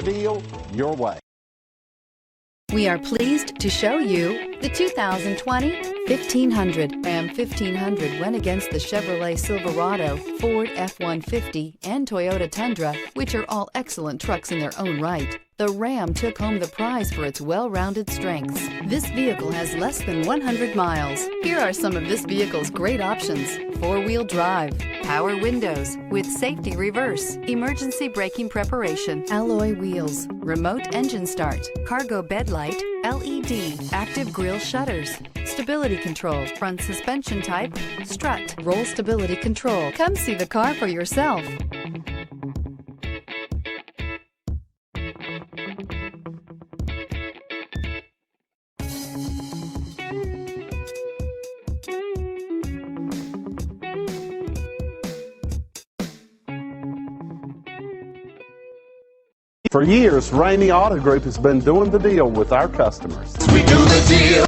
Deal your way. We are pleased to show you the 2020 1500. Ram 1500 went against the Chevrolet Silverado, Ford F-150, and Toyota Tundra, which are all excellent trucks in their own right. The Ram took home the prize for its well-rounded strengths. This vehicle has less than 100 miles. Here are some of this vehicle's great options: four-wheel drive, power windows with safety reverse, emergency braking preparation, alloy wheels, remote engine start, cargo bed light, LED, active grille shutters, stability control, front suspension type, strut, roll stability control. Come see the car for yourself. For years, Ramey Auto Group has been doing the deal with our customers. We do the deal.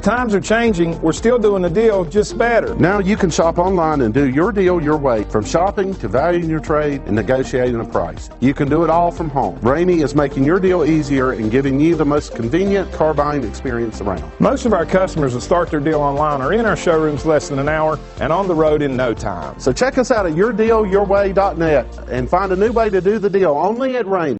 Times are changing. We're still doing the deal, just better. Now you can shop online and do your deal your way, from shopping to valuing your trade and negotiating a price. You can do it all from home. Ramey is making your deal easier and giving you the most convenient car buying experience around. Most of our customers that start their deal online are in our showrooms less than an hour and on the road in no time. So check us out at yourdealyourway.net and find a new way to do the deal only at Ramey.